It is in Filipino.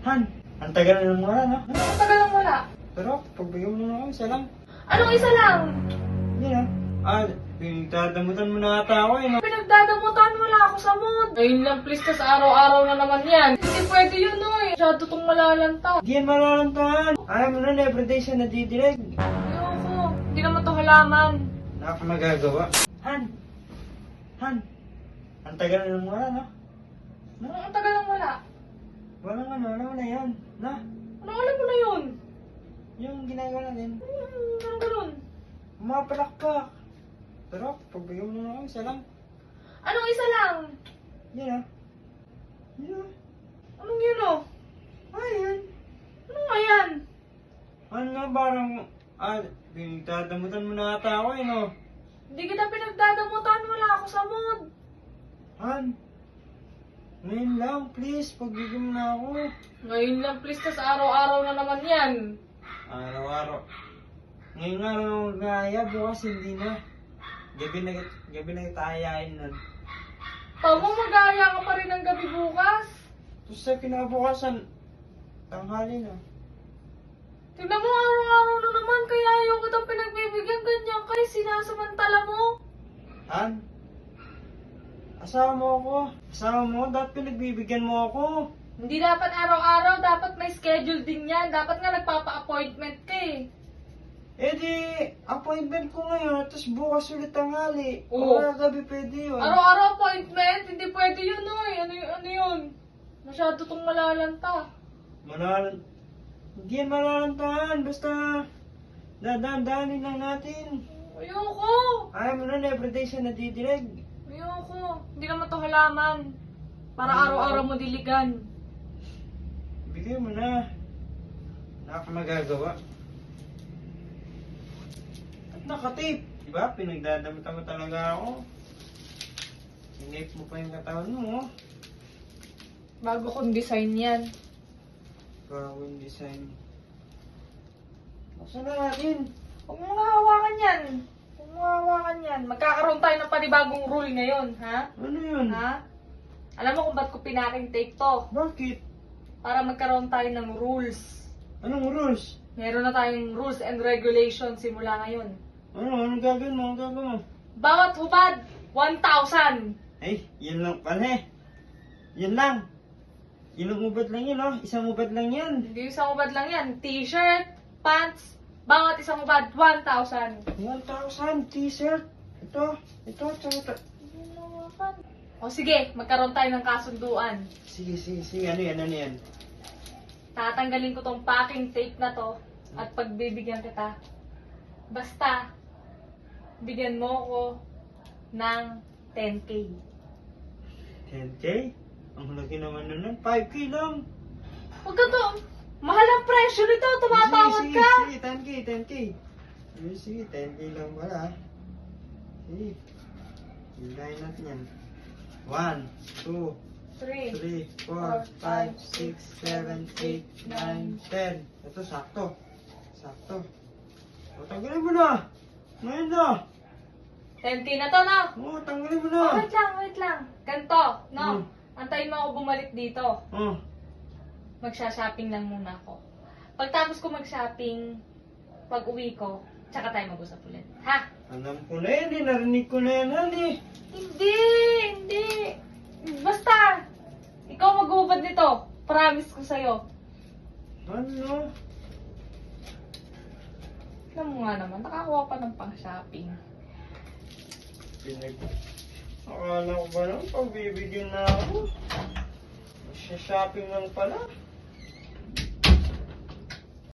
Han, ang tagal na ng wala, no? Ang tagal lang wala. Pero, pagbigyan mo na ako, isa lang. Anong isa lang? Yan, pinagdadamutan mo na ata ako, eh, no? Pinagdadamutan, wala ako sa mood. Ayun lang, please, tas araw-araw na naman yan. Hindi pwede yun, oy. Masyado tong malalanta. Di yan malalantahan. Ayaw mo na, everyday siya nadidirect. Ayoko. Hindi naman to halaman. Wala akong magagawa. Han, ang tagal na ng wala, no? Ang tagal lang wala. Walang ano, alam mo na yan, na? Anong alam mo na yun? Yung ginagawa natin, Anong ganun? mapalakpak. Pero, pagbigyan mo na ako, isa lang. Anong isa lang? Yan, ah. Yan, ah. Anong yun, oh? Ayan. Anong ayan? Ano nga, parang, pinagdadamutan mo na ata ako, eh, no? Hindi kita pinagdadamutan, wala ako sa mood. Han, ngayon lang, please, pagbigyan mo na ako. Ngayon lang, please, tas araw-araw na naman yan. Araw-araw. Ngayon nga lang ako mag-aaya, bukas hindi na. Gabi na kita ayain nun. Tamo, mag-aaya ka pa rin ng gabi bukas. Tapos sa kinabukasan, tanghali na. Tignan mo, araw-araw na naman, kaya ayaw kitang pinagbibigyan ganyan kay sinasamantala mo. Han, asawa mo ako. Asawa mo, dapat pinagbibigyan mo ako. Hindi dapat araw-araw, dapat may schedule din yan. Dapat nga nagpapa-appointment ka eh. Eh di, appointment ko ngayon, tapos bukas ulit tanghali. Oo. O gabi pwede yun. Araw-araw appointment, hindi pwede yun oy. Ano yun? Masyado tong malalanta. Hindi yan malalantahan, basta dadaan-daanin lang natin. Ayoko. Ayaw mo na, everyday siya nadidirect. Ayoko. Hindi naman to halaman. Para araw-araw mo diligan. Bigay mo na. Wala akong magagawa. At nakatape. Diba? Pinagdadamutan mo talaga ako. Inape mo pa yung katawan mo. Oh. Bago kong design yan. Bagong design. Buksan na natin. Huwag mong hawakan yan. Huwag mong hawakan yan. Magkakaroon tayo ng panibagong rule ngayon, ha? Ano yun? Ha? Alam mo kung ba't ko pinaking tape to? Bakit? Para magkaroon tayo ng rules. Anong rules? Meron na tayong rules and regulations simula ngayon. Anong gagawin mo? Anong gagawin mo? Bawat hubad, 1,000. Ay, yun lang pala eh. Yun lang. Ilang ubad lang yun, oh. Isang ubad lang yan. Hindi isang hubad lang yan. T-shirt, pants, bawat isang hubad, 1,000. 1,000 t-shirt. Ito. O sige, magkaroon tayo ng kasunduan. Sige. Ano yan? Tatanggalin ko tong packing tape na to at pagbibigyan kita. Basta, bigyan mo ko ng 10K. 10K? Ang laki naman nun. 5K lang. Huwag ka to. Mahal ang presyo nito. Tumatawad ka. Sige, 10K. Sige, 10K lang pala. Sige. Hilahin natin yan. 1, 2, 3. 3, 4, 5, 6, 7, 8, 9, 10. Ito, sakto. O, tanggalin mo na. Ngayon na. 10K na to, no? Oo, tanggalin mo na. Oh, wait lang. Ganto, no? Antayin mo ako bumalik dito. Oh, Magsha-shopping lang muna ako. Pagtapos ko mag-shopping, pag uwi ko, tsaka tayo mag-usap ulit. Ha? alam ko na yan eh. Narinig ko na yan, honey. Hindi. Basta, ikaw mag-uubad nito. Promise ko sa'yo. Ano? Alam mo nga naman, nakakuha pa ng pang-shopping. Akala ko ba naman pagbibigyan na ako? Shopping lang pala.